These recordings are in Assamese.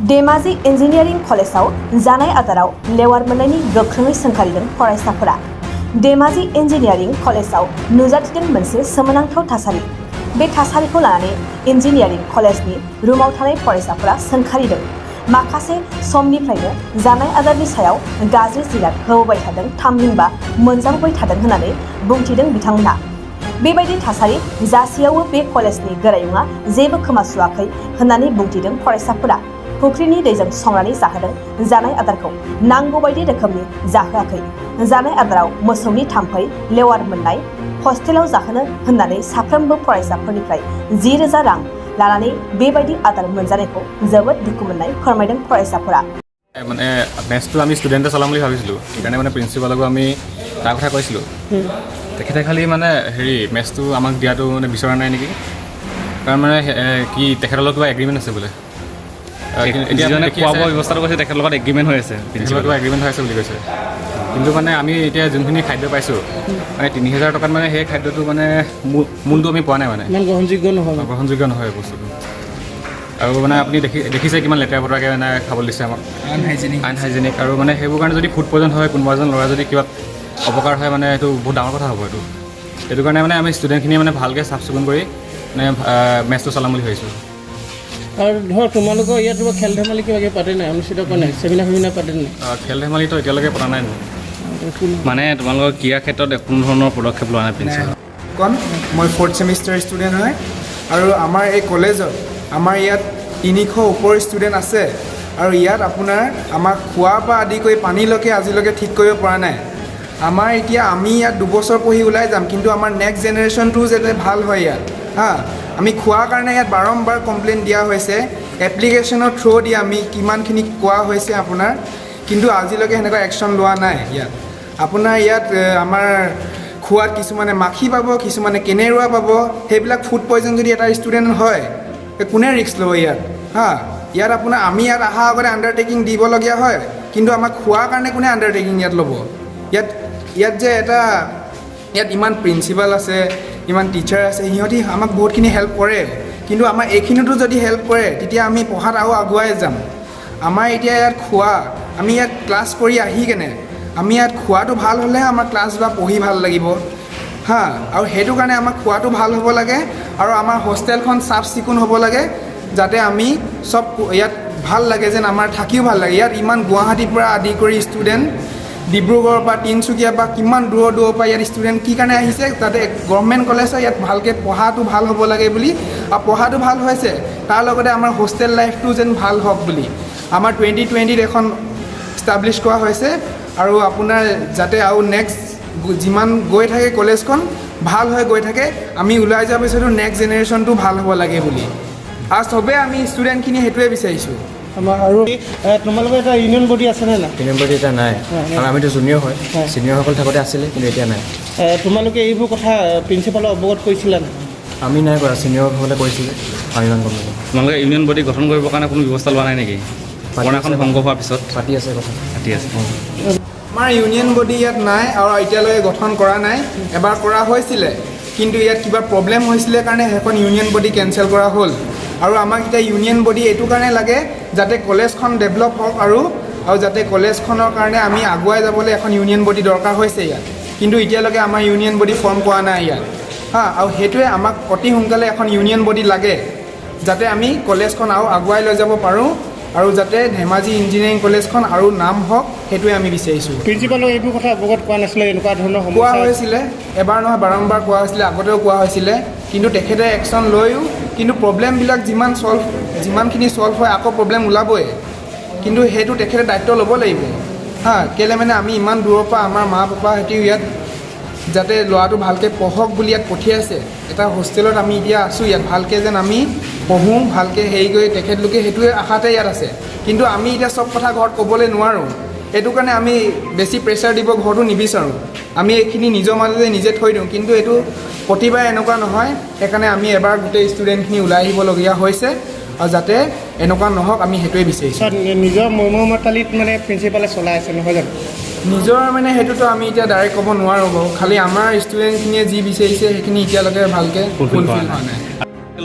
धेमाजि इन्जिनियारिं कलेजाव जानाय आदाराव लेवार मोननायनि गोख्रोङै सोंखारिदों फरायसाफोरा। धेमाजि इन्जिनियारिं कलेजाव नुजाथिदों मोनसे सोमोनांथाव थासारि। बे थासारिखौ लानानै इन्जिनियारिं कलेजनि रुमाव थानाय फरायसाफोरा सोंखारिदों। माखासे समनिफ्रायनो जानाय आदारनि सायाव गाज्रि जिराद होबाय थादों, थामहिनबा मोनजाबोबाय थादों होननानै बुंथिदों बिथांमोनहा। बेबायदि थासारि जासेयावबो बे कलेजनि गोरायुंआ जेबो खोमासुवाखै होननानै बुंथिदों फरायसाफोरा। फुख्रिनि दैजों संनानै जाहोदों जानाय आदारखौ नांगौ बायदि रोखोमनि जाहोआखै। जानाय आदाराव मोसौनि थाम्फै लेवार मोननाय, हस्टेलाव जाहोनो होननानै साफ्रोमबो फरायसाफोरनिफ्राय 10,000 रां लानानै बेबायदि आदार मोनजानायखौ जोबोद दुखु मोननाय फोरमायदों फरायसाफोरा। মানে মেচটো আমি ষ্টুডেণ্টে চলাম বুলি ভাবিছিলোঁ, সেইকাৰণে মানে প্ৰিন্সিপালকো আমি তাৰ কথা কৈছিলোঁ। তেখেতে খালি মানে মেচটো আমাক দিয়াটো মানে বিচৰা নাই নেকি, কাৰণ মানে কি তেখেতৰ লগত কিবা এগ্ৰিমেণ্ট আছে বোলে। এতিয়া খোৱা বোৱা ব্যৱস্থাটো কৈছে তেখেতৰ লগত এগ্ৰিমেণ্ট হৈ আছে, তেখেতৰ কিবা এগ্ৰিমেণ্ট হৈ আছে বুলি কৈছে। কিন্তু মানে আমি এতিয়া যোনখিনি খাদ্য পাইছোঁ মানে 3,000 টকাত মানে সেই খাদ্যটো মানে মূলটো আমি পোৱা নাই, মানে গ্ৰহণযোগ্য নহয় বস্তুটো। আৰু মানে আপুনি দেখিছে কিমান লেতেৰা বতৰাকৈ মানে খাবলৈ দিছে আমাক, আনহাইজেনিক। আৰু মানে সেইবোৰ কাৰণে যদি ফুড পয়জন হয়, কোনোবা এজন ল'ৰা যদি কিবা অপকাৰ হয়, মানে এইটো বহুত ডাঙৰ কথা হ'ব। সেইটো কাৰণে মানে আমি ষ্টুডেণ্টখিনিয়ে মানে ভালকৈ চাফ চিকুণ কৰি মানে মেচটো চলাম বুলি ভাবিছোঁ। আৰু ধৰ তোমালোকৰ ইয়াত কিবা খেল ধেমালি কিবা পাতে নাই, অনুষ্ঠিত কৰা নাই, চেমিনাৰ পাতে নাই? খেল ধেমালিটো এতিয়ালৈকে পতা নাই। মানে তোমালোকৰ ক্ৰীড়া ক্ষেত্ৰত কোনো ধৰণৰ পদক্ষেপ লোৱা নাই প্ৰিন্সিপাল? মই 4th চেমিষ্টাৰ ষ্টুডেণ্ট হয়, আৰু আমাৰ এই কলেজত আমাৰ ইয়াত 300 ওপৰ ষ্টুডেণ্ট আছে। আৰু ইয়াত আপোনাৰ আমাক খোৱা পৰা আদি কৰি পানীলৈকে আজিলৈকে ঠিক কৰিব পৰা নাই। আমাৰ এতিয়া আমি ইয়াত 2 বছৰ পঢ়ি ওলাই যাম, কিন্তু আমাৰ নেক্সট জেনেৰেশ্যনটো যাতে ভাল হয় ইয়াত আমি খোৱাৰ কাৰণে ইয়াত বাৰম্বাৰ কমপ্লেইন দিয়া হৈছে, এপ্লিকেশ্যনৰ থ্ৰু দি আমি কিমানখিনি কোৱা হৈছে আপোনাৰ, কিন্তু আজিলৈকে সেনেকুৱা একশ্যন লোৱা নাই। ইয়াত আপোনাৰ ইয়াত আমাৰ খোৱাত কিছুমানে মাখি পাব, কিছুমানে কেনেৰুৱা পাব। সেইবিলাক ফুড পয়জন যদি এটা ষ্টুডেণ্ট হয়, কোনে ৰিস্ক ল'ব ইয়াত? ইয়াত আপোনাৰ আমি ইয়াত অহাৰ আগতে আণ্ডাৰটেকিং দিবলগীয়া হয়, কিন্তু আমাক খোৱাৰ কাৰণে কোনে আণ্ডাৰটেকিং ইয়াত ল'ব? ইয়াত যে ইয়াত ইমান প্ৰিন্সিপাল আছে, ইমান টিচাৰ আছে, সিহঁতি আমাক বহুতখিনি হেল্প কৰে, কিন্তু আমাৰ এইখিনিতো যদি হেল্প কৰে তেতিয়া আমি পঢ়াত আৰু আগুৱাই যাম। আমাৰ এতিয়া ইয়াত খোৱা, আমি ইয়াত ক্লাছ কৰি আহি কেনে আমি ইয়াত খোৱাটো ভাল হ'লেহে আমাৰ ক্লাছ বা পঢ়ি ভাল লাগিব আৰু সেইটো কাৰণে আমাৰ খোৱাটো ভাল হ'ব লাগে, আৰু আমাৰ হোষ্টেলখন চাফ চিকুণ হ'ব লাগে, যাতে আমি চব ইয়াত ভাল লাগে, যেন আমাৰ থাকিও ভাল লাগে। ইয়াত ইমান গুৱাহাটীৰ পৰা আদি কৰি ষ্টুডেণ্ট, ডিব্ৰুগড়ৰ পৰা, তিনিচুকীয়াৰ পৰা, কিমান দূৰৰ পৰা ইয়াত ষ্টুডেণ্ট কি কাৰণে আহিছে, তাতে গভৰ্ণমেণ্ট কলেজ হয়, ইয়াত ভালকৈ পঢ়াটো ভাল হ'ব লাগে বুলি। আৰু পঢ়াটো ভাল হৈছে, তাৰ লগতে আমাৰ হোষ্টেল লাইফটো যেন ভাল হওক বুলি আমাৰ 2020ত এখন ষ্টাব্লিছ কৰা হৈছে। আৰু আপোনাৰ যাতে আৰু নেক্সট যিমান গৈ থাকে কলেজখন ভাল হৈ গৈ থাকে, আমি ওলাই যোৱাৰ পিছতো নেক্সট জেনেৰেশ্যনটো ভাল হ'ব লাগে বুলি চবেই আমি ষ্টুডেণ্টখিনি সেইটোৱে বিচাৰিছোঁ। আৰু তোমালোকৰ এটা ইউনিয়ন বডি আছেনে নাই? ইউনিয়ন বডি এতিয়া নাই, কাৰণ আমিতো জুনিয়ৰ হয়, ছিনিয়ৰসকল থাকোঁতে আছিলে, কিন্তু এতিয়া নাই। তোমালোকে এইবোৰ কথা প্ৰিন্সিপালক অৱগত কৰিছিলা নাই? আমি নাই কৰা, ছিনিয়ৰসকলে কৰিছিলে, আমি ইমান গম নাপাওঁ। তোমালোকে ইউনিয়ন বডি গঠন কৰিবৰ কাৰণে কোনো ব্যৱস্থা লোৱা নাই নেকি? পুৰণাখন ভংগ হোৱাৰ পিছত পাতি আছে কথা, পাতি আছে। আমাৰ ইউনিয়ন বডি ইয়াত নাই, আৰু এতিয়ালৈকে গঠন কৰা নাই। এবাৰ কৰা হৈছিলে, কিন্তু ইয়াত কিবা প্ৰব্লেম হৈছিলে কাৰণে সেইখন ইউনিয়ন বডি কেঞ্চেল কৰা হ'ল। আৰু আমাক এতিয়া ইউনিয়ন বডি এইটো কাৰণে লাগে যাতে কলেজখন ডেভেলপ হওক, আৰু যাতে কলেজখনৰ কাৰণে আমি আগুৱাই যাবলৈ এখন ইউনিয়ন বডি দৰকাৰ হৈছে ইয়াত, কিন্তু এতিয়ালৈকে আমাৰ ইউনিয়ন বডি ফৰ্ম কৰা নাই ইয়াত আৰু সেইটোৱে আমাক অতি সোনকালে এখন ইউনিয়ন বডি লাগে, যাতে আমি কলেজখন আৰু আগুৱাই লৈ যাব পাৰোঁ, আৰু যাতে ধেমাজি ইঞ্জিনিয়াৰিং কলেজখন আৰু নাম হওক, সেইটোৱে আমি বিচাৰিছোঁ। প্ৰিন্সিপালক এইবোৰ কথা অৱগত কৰা নাছিলে? এনেকুৱা ধৰণৰ কোৱা হৈছিলে, এবাৰ নহয় বাৰম্বাৰ কোৱা হৈছিলে, আগতেও কোৱা হৈছিলে, কিন্তু তেখেতে একশ্যন লৈও, কিন্তু প্ৰব্লেমবিলাক যিমানখিনি ছল্ভ হয় আকৌ প্ৰব্লেম ওলাবই, কিন্তু সেইটো তেখেতে দায়িত্ব ল'ব লাগিব কেলৈ মানে আমি ইমান দূৰৰ পৰা আমাৰ মা পাপাহঁতেও ইয়াত যাতে ল'ৰাটো ভালকৈ পঢ়ক বুলি ইয়াত পঠিয়াইছে। এটা হোষ্টেলত আমি এতিয়া আছোঁ, ইয়াত ভালকৈ যেন আমি পঢ়োঁ, ভালকৈ হেৰি কৰি তেখেতলোকে সেইটোৱে আশাতে ইয়াত আছে, কিন্তু আমি এতিয়া চব কথা ঘৰত ক'বলৈ নোৱাৰোঁ। সেইটো কাৰণে আমি বেছি প্ৰেছাৰ দিব ঘৰতো নিবিচাৰোঁ, আমি এইখিনি নিজৰ মাজতে নিজে থৈ দিওঁ, কিন্তু এইটো প্ৰতিবাৰে এনেকুৱা নহয়। সেইকাৰণে আমি এবাৰ গোটেই ষ্টুডেণ্টখিনি ওলাই আহিবলগীয়া হৈছে, আৰু যাতে এনেকুৱা নহওক আমি সেইটোৱে বিচাৰিছোঁ। নিজৰ মৰ্মমতালিত মানে প্ৰিন্সিপালে চলাই আছে নহয় জানো? নিজৰ মানে সেইটোতো আমি এতিয়া ডাইৰেক্ট ক'ব নোৱাৰোঁ বাৰু, খালি আমাৰ ষ্টুডেণ্টখিনিয়ে যি বিচাৰিছে সেইখিনি এতিয়ালৈকে ভালকৈ ফুলফিল হোৱা নাই।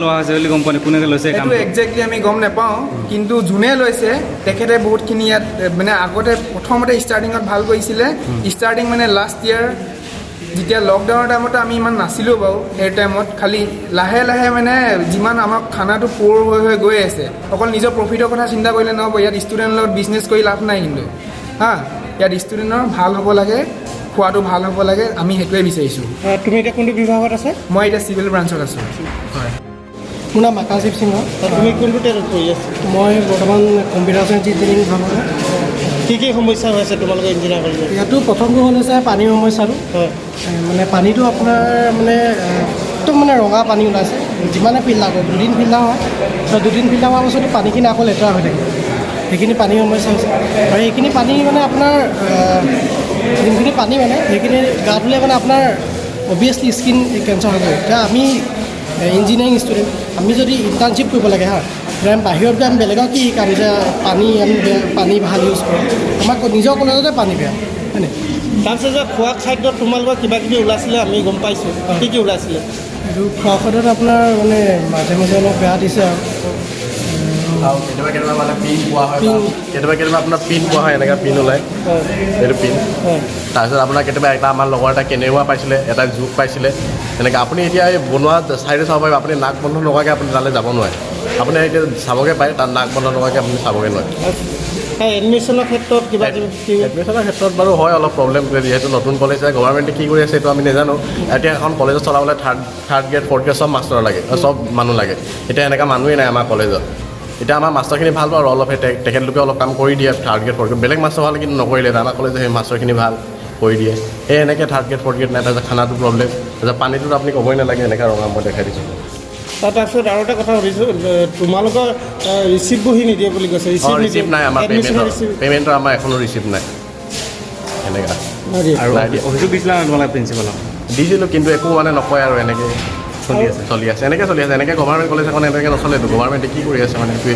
লোৱা হৈছে বুলি গম পোৱা নাই কোনে লৈছে সেইটো একজেক্টলি আমি গম নাপাওঁ কিন্তু যোনে লৈছে তেখেতে বহুতখিনি ইয়াত মানে আগতে প্ৰথমতে ষ্টাৰ্টিঙত ভাল কৰিছিলে ষ্টাৰ্টিং মানে লাষ্ট ইয়েৰ যেতিয়া লকডাউনৰ টাইমতো আমি ইমান নাছিলোঁ বাৰু সেই টাইমত খালি লাহে লাহে মানে যিমান আমাক খানাটো প'ৰ হৈ হৈ গৈ আছে অকল নিজৰ প্ৰফিটৰ কথা চিন্তা কৰিলে নহ'ব ইয়াত ষ্টুডেণ্টৰ লগত বিজনেছ কৰি লাভ নাই কিন্তু ইয়াত ষ্টুডেণ্টৰ ভাল হ'ব লাগে খোৱাটো ভাল হ'ব লাগে আমি সেইটোৱে বিচাৰিছোঁ তুমি এতিয়া কোনটো বিভাগত আছে মই এতিয়া চিভিল ব্ৰাঞ্চত আছোঁ হয় মোৰ নাম আকাশদীপ সিংহ তুমি কোনটো ট্ৰেইনত কৰি আছা মই বৰ্তমান কম্পিউটাৰ চাইন্স ইঞ্জিনিয়াৰিং বিভাগত কি সমস্যা হৈ আছে তোমালোকৰ ইঞ্জিনিয়াৰ কলেজত ইয়াতো প্ৰথমটো হ'ল হৈছে পানীৰ সমস্যাটো হয় মানে পানীটো আপোনাৰ মানে একদম মানে ৰঙা পানী ওলাইছে যিমানে ফিল্টাৰ কৰোঁ দুদিন ফিল্টাৰ হয় তো দুদিন ফিল্টাৰ হোৱাৰ পাছতো পানীখিনি আকৌ লেতেৰা হৈ থাকে সেইখিনি পানীৰ সমস্যা হৈছে আৰু সেইখিনি পানী মানে আপোনাৰ যোনখিনি পানী মানে সেইখিনি গা ধুলে মানে আপোনাৰ অভিয়াছলি স্কিন কেঞ্চাৰ হ'ব এতিয়া আমি ইঞ্জিনিয়াৰিং ষ্টুডেণ্ট আমি যদি ইণ্টাৰ্ণশ্বিপ কৰিব লাগে বাহিৰত গৈ আমি বেলেগক কি শিকাম যে পানী ভাল ইউজ কৰোঁ আমাক নিজৰ কলেজতে পানী বেয়া হয়নে তাৰপিছত যে খোৱা খাদ্যত তোমালোকৰ কিবা কিবি ওলাইছিলে আমি গম পাইছোঁ কি ওলাইছিলে এইটো খোৱা খাদ্যত আপোনাৰ মানে মাজে মাজে অলপ বেয়া দিছে আৰু কেতিয়াবা মানে পিন পোৱা হয় কেতিয়াবা আপোনাৰ পিন পোৱা হয় এনেকৈ পিন ওলায় এইটো পিন তাৰপিছত আপোনাৰ কেতিয়াবা আমাৰ লগৰ এটা কেনেকুৱা পাইছিলে এটা জোক পাইছিলে এনেকৈ আপুনি এতিয়া এই বনোৱা চাইডে চাব পাৰিব আপুনি নাক বন্ধ নকৰাকৈ আপুনি তালৈ যাব নোৱাৰে আপুনি এতিয়া চাবগৈ পাৰে তাত নাক বন্ধ নকৰাকৈ আপুনি চাবগৈ নোৱাৰে এডমিশ্যনৰ ক্ষেত্ৰত কিবা এডমিশ্যনৰ ক্ষেত্ৰত বাৰু হয় অলপ প্ৰব্লেম যিহেতু নতুন কলেজ আছে গভৰ্ণমেণ্টে কি কৰি আছে সেইটো আমি নাজানো এতিয়া এখন কলেজত চলাবলৈ থাৰ্ড গ্ৰেড ফ'ৰ্থ গ্ৰেড চব মাষ্টৰ লাগে চব মানুহ লাগে এতিয়া এনেকুৱা মানুহেই নাই আমাৰ কলেজত এতিয়া আমাৰ মাষ্টৰখিনি ভাল পাওঁ আৰু অলপ তেখেতলোকে অলপ কাম কৰি দিয়ে থাৰ্ড গ্ৰেড ফ'ৰ্থ গ্ৰেড বেলেগ মাষ্টৰ ভাল কিন্তু নকৰিলে আমাৰ কলেজত সেই মাষ্টৰখিনি ভাল কৰি দিয়ে এই এনেকৈ থাৰ্ড গ্ৰেড ফ'ৰ্থ গ্ৰেড নাই তাৰপিছত খানাটো প্ৰব্লেম তাৰপিছত পানীটোত আপুনি ক'বই নালাগে এনেকৈ ৰঙা মই দেখাই দিছোঁ তাৰপিছত আৰু এটা কথা সুধিছোঁ তোমালোকৰ ৰিচিপ্ট বহি নিদিয়ে বুলি কৈছে ৰিচিপ্ট নাই আমাৰ পে'মেণ্টৰ আমাৰ এখনো ৰিচিপ্ট নাই এনেকৈ আৰু অভিযোগ দিছিলা তোমালোকে প্ৰিন্সিপালক দিছিলোঁ কিন্তু একো মানে নকয় আৰু এনেকৈ চলি আছে এনেকৈ গভৰ্ণমেণ্ট কলেজ এখন এনেকৈ নচলেতো গভৰ্ণমেণ্টে কি কৰি আছে মানে সেইটোৱে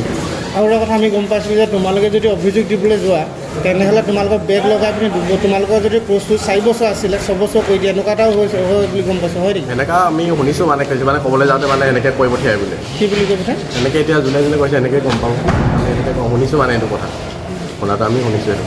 আৰু এটা কথা আমি গম পাইছোঁ যে তোমালোকে যদি অভিযোগ দিবলৈ যোৱা তেনেহ'লে তোমালোকৰ বেগ লগাই পিনি তোমালোকৰ যদি কোৰ্চটো 4 বছৰ আছিলে 6 বছৰ কৰি দিয়ে এনেকুৱা এটাও হৈছে হয় বুলি গম পাইছোঁ হয় নেকি এনেকুৱা আমি শুনিছোঁ মানে কিছুমানে ক'বলৈ যাওঁতে মানে এনেকৈ কৈ পঠিয়াই বোলে কি বুলি কৈ পঠায় এনেকৈ এতিয়া যোনে যোনে কৈছে এনেকৈ গম পাওঁ আমি এনেকৈ শুনিছোঁ মানে এইটো কথা শুনাটো আমি শুনিছোঁ এইটো